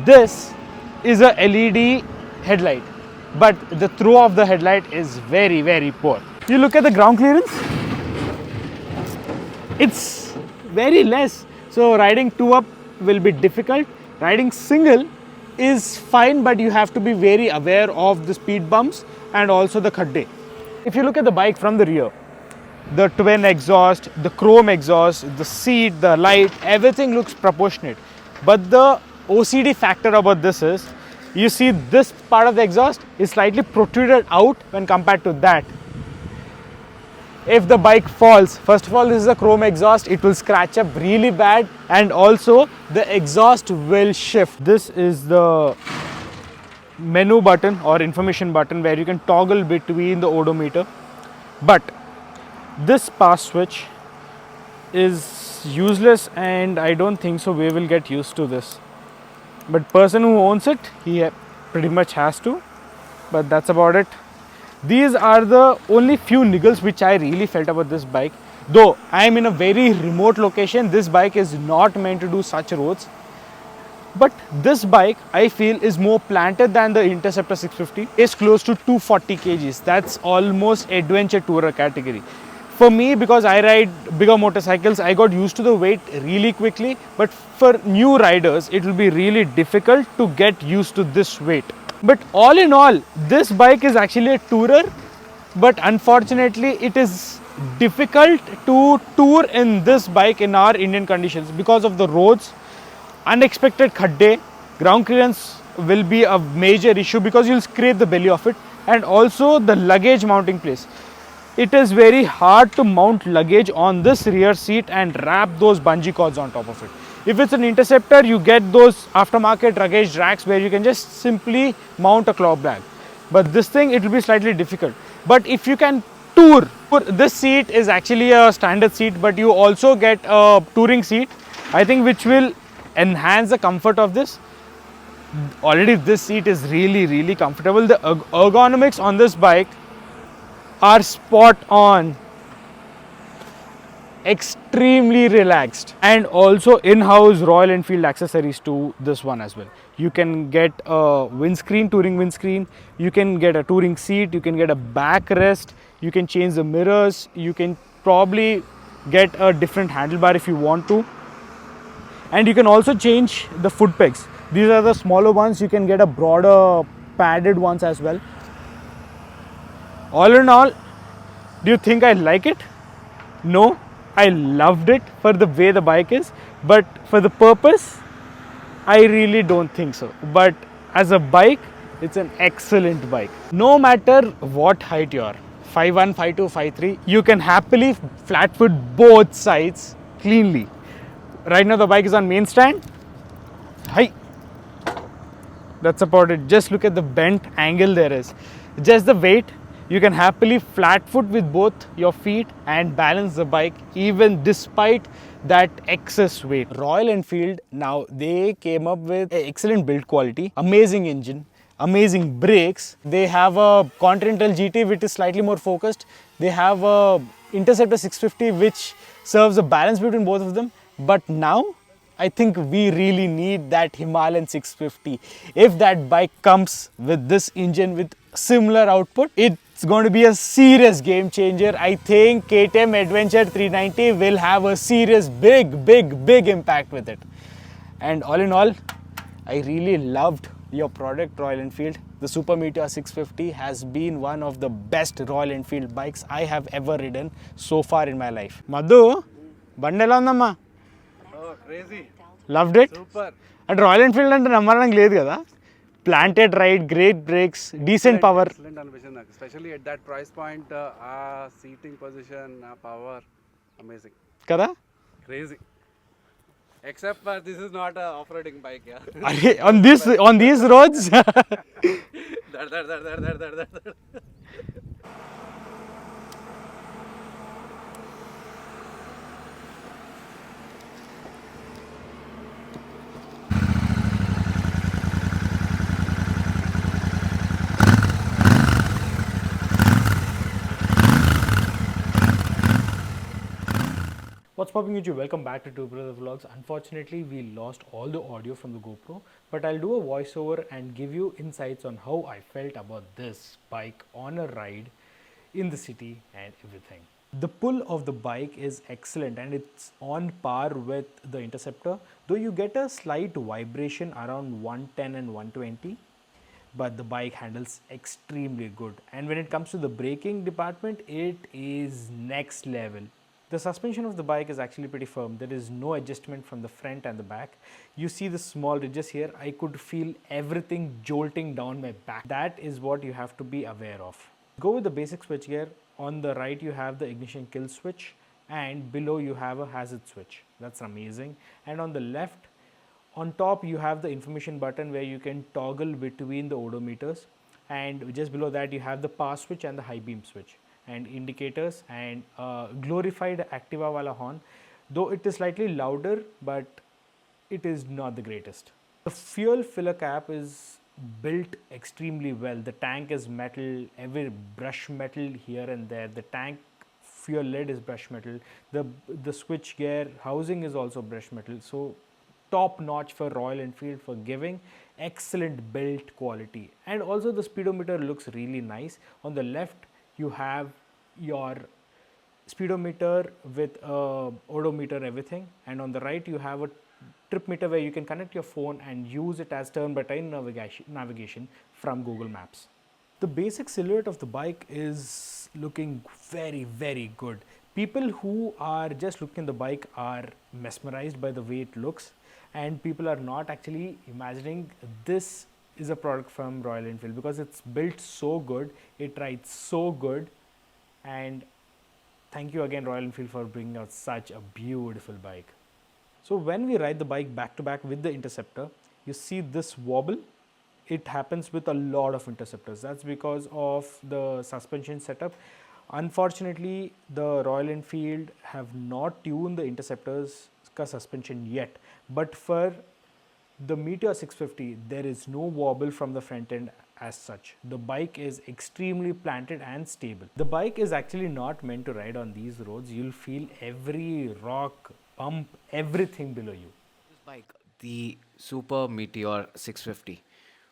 This is a LED headlight, but the throw of the headlight is very, very poor. You look at the ground clearance, it's very less. So riding two up will be difficult. Riding single is fine, but you have to be very aware of the speed bumps and also the khadde. If you look at the bike from the rear, the twin exhaust, the chrome exhaust, the seat, the light, everything looks proportionate. But the OCD factor about this is, you see this part of the exhaust is slightly protruded out when compared to that. If the bike falls, first of all, this is a chrome exhaust, it will scratch up really bad, and also the exhaust will shift. This is the menu button or information button where you can toggle between the odometer, but this pass switch is useless and I don't think so we will get used to this. But person who owns it, he pretty much has to, but that's about it. These are the only few niggles which I really felt about this bike. Though I am in a very remote location, this bike is not meant to do such roads. But this bike, I feel, is more planted than the Interceptor 650. It's close to 240 kgs. That's almost adventure tourer category. For me, because I ride bigger motorcycles, I got used to the weight really quickly. But for new riders, it will be really difficult to get used to this weight. But all in all, this bike is actually a tourer. But unfortunately, it is difficult to tour in this bike in our Indian conditions because of the roads. Unexpected khadde, ground clearance will be a major issue because you'll scrape the belly of it, and also the luggage mounting place. It is very hard to mount luggage on this rear seat and wrap those bungee cords on top of it. If it's an Interceptor, you get those aftermarket luggage racks where you can just simply mount a cloth bag. But this thing, it will be slightly difficult. But if you can tour, this seat is actually a standard seat, but you also get a touring seat, I think, which will enhance the comfort of this. Already this seat is really comfortable. The ergonomics on this bike are spot on, extremely relaxed, and also in-house Royal Enfield accessories to this one as well. You can get a windscreen, touring windscreen, you can get a touring seat, you can get a backrest, you can change the mirrors, you can probably get a different handlebar if you want to, and you can also change the foot pegs. These are the smaller ones, you can get a broader padded ones as well. All in all, do you think I like it? No, I loved it for the way the bike is, but for the purpose, I really don't think so. But as a bike, it's an excellent bike. No matter what height you are, 5'1", 5'2", 5'3", you can happily flat foot both sides cleanly. Right now the bike is on main stand. Hi. That's about it. Just look at the bent angle there is. Just the weight. You can happily flat foot with both your feet and balance the bike even despite that excess weight. Royal Enfield, now they came up with excellent build quality, amazing engine, amazing brakes. They have a Continental GT which is slightly more focused. They have a Interceptor 650 which serves a balance between both of them. But now I think we really need that Himalayan 650. If that bike comes with this engine with similar output, it's going to be a serious game changer. I think KTM Adventure 390 will have a serious big impact with it. And all in all, I really loved your product, Royal Enfield. The Super Meteor 650 has been one of the best Royal Enfield bikes I have ever ridden so far in my life. Madhu, bandela undamma? Oh, crazy. Loved it? Super. And Royal Enfield ante nammaranam ledhu kada? Planted ride, great brakes, decent power. Excellent ambition, especially at that price point. Seating position, power, amazing. Kada? Crazy. Except for this is not a off-roading bike, yeah. on these roads. Dar. What's popping with you? Welcome back to 2BrotherVlogs. Unfortunately, we lost all the audio from the GoPro, but I'll do a voiceover and give you insights on how I felt about this bike on a ride in the city and everything. The pull of the bike is excellent and it's on par with the Interceptor, though you get a slight vibration around 110 and 120, but the bike handles extremely good. And when it comes to the braking department, it is next level. The suspension of the bike is actually pretty firm. There is no adjustment from the front and the back. You see the small ridges here. I could feel everything jolting down my back. That is what you have to be aware of. Go with the basic switchgear. On the right you have the ignition kill switch and below you have a hazard switch. That's amazing. And on the left, on top you have the information button where you can toggle between the odometers, and just below that you have the power switch and the high beam switch and indicators and glorified Activa wala horn, though it is slightly louder but it is not the greatest. The fuel filler cap is built extremely well. The tank is metal, every brush metal here and there. The tank fuel lid is brush metal. The switch gear housing is also brush metal. So top notch for Royal Enfield for giving excellent build quality. And also the speedometer looks really nice. On the left you have your speedometer with odometer, everything, and on the right you have a trip meter where you can connect your phone and use it as turn by turn navigation from Google Maps. The basic silhouette of the bike is looking very good. People who are just looking at the bike are mesmerized by the way it looks, and people are not actually imagining this is a product from Royal Enfield because it's built so good, it rides so good, and thank you again Royal Enfield for bringing out such a beautiful bike. So when we ride the bike back to back with the Interceptor, you see this wobble. It happens with a lot of Interceptors. That's because of the suspension setup. Unfortunately, the Royal Enfield have not tuned the Interceptor's suspension yet. But for the Meteor 650, there is no wobble from the front end as such. The bike is extremely planted and stable. The bike is actually not meant to ride on these roads. You'll feel every rock, bump, everything below you. This bike, the Super Meteor 650.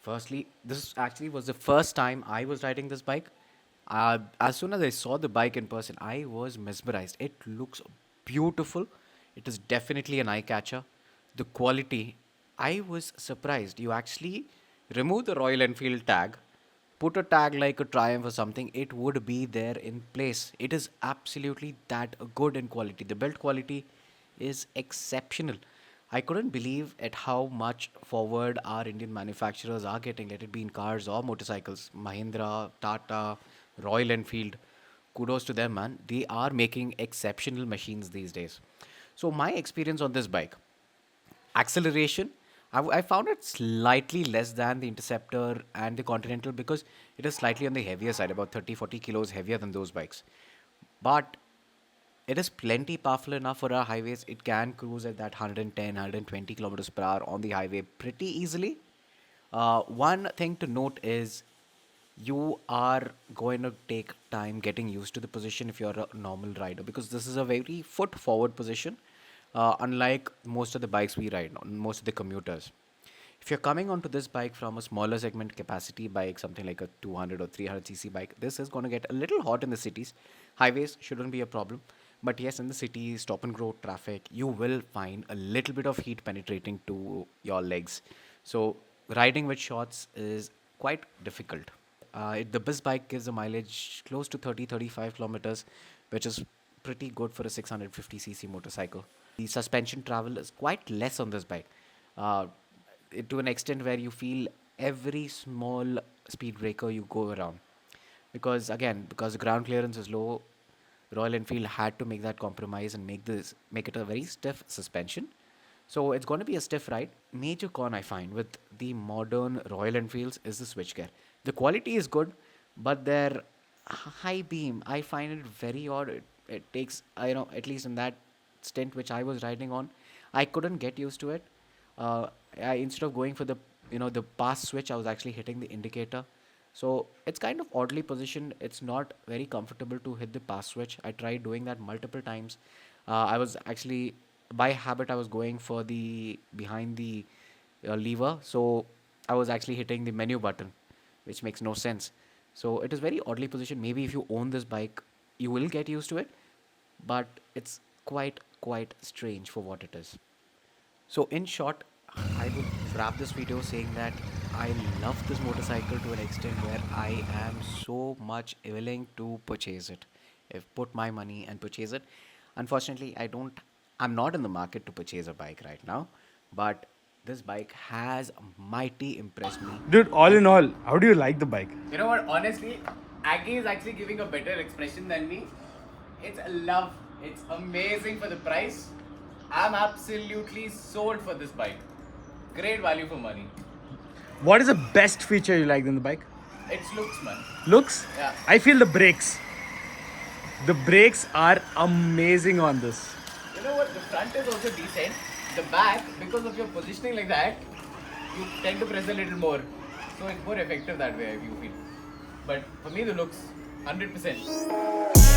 Firstly, this actually was the first time I was riding this bike. As soon as I saw the bike in person, I was mesmerized. It looks beautiful. It is definitely an eye catcher. The quality, I was surprised. You actually remove the Royal Enfield tag, put a tag like a Triumph or something, it would be there in place. It is absolutely that good in quality. The build quality is exceptional. I couldn't believe at how much forward our Indian manufacturers are getting, let it be in cars or motorcycles. Mahindra, Tata, Royal Enfield, kudos to them, man. They are making exceptional machines these days. So, my experience on this bike, acceleration, I found it slightly less than the Interceptor and the Continental because it is slightly on the heavier side, about 30-40 kilos heavier than those bikes. But it is plenty powerful enough for our highways. It can cruise at that 110, 120 kilometers per hour on the highway pretty easily. One thing to note is you are going to take time getting used to the position if you're a normal rider because this is a very foot forward position, unlike most of the bikes we ride on, most of the commuters. If you're coming onto this bike from a smaller segment capacity bike, something like a 200 or 300 cc bike, this is going to get a little hot in the cities. Highways shouldn't be a problem. But yes, in the city, stop and go traffic, you will find a little bit of heat penetrating to your legs. So, riding with shorts is quite difficult. The Biz bike gives a mileage close to 30-35 kilometers, which is pretty good for a 650 cc motorcycle. The suspension travel is quite less on this bike, uh, to an extent where you feel every small speed breaker you go around. Because again, because the ground clearance is low, Royal Enfield had to make that compromise and make it a very stiff suspension. So it's going to be a stiff ride. Major con I find with the modern Royal Enfields is the switchgear. The quality is good, but their high beam I find it very odd. It takes at least in that stint which I was riding on, I couldn't get used to it. Instead of going for the pass switch, I was actually hitting the indicator. So it's kind of oddly positioned. It's not very comfortable to hit the pass switch. I tried doing that multiple times. I was actually, by habit, I was going for the behind the lever. So I was actually hitting the menu button, which makes no sense. So it is very oddly positioned. Maybe if you own this bike, you will get used to it, but it's quite strange for what it is. So in short, I would wrap this video saying that I love this motorcycle to an extent where I am so much willing to purchase it. If put my money and purchase it. Unfortunately, I'm not in the market to purchase a bike right now, but this bike has mighty impressed me. Dude, all in all, how do you like the bike? You know what? Honestly, Aggie is actually giving a better expression than me. It's a love. It's amazing for the price. I'm absolutely sold for this bike. Great value for money. What is the best feature you liked in the bike? It's looks, man. Looks? Yeah. I feel the brakes. The brakes are amazing on this. You know what? The front is also decent. The back, because of your positioning like that, you tend to press a little more. So it's more effective that way, if you feel. But for me, the looks, 100%.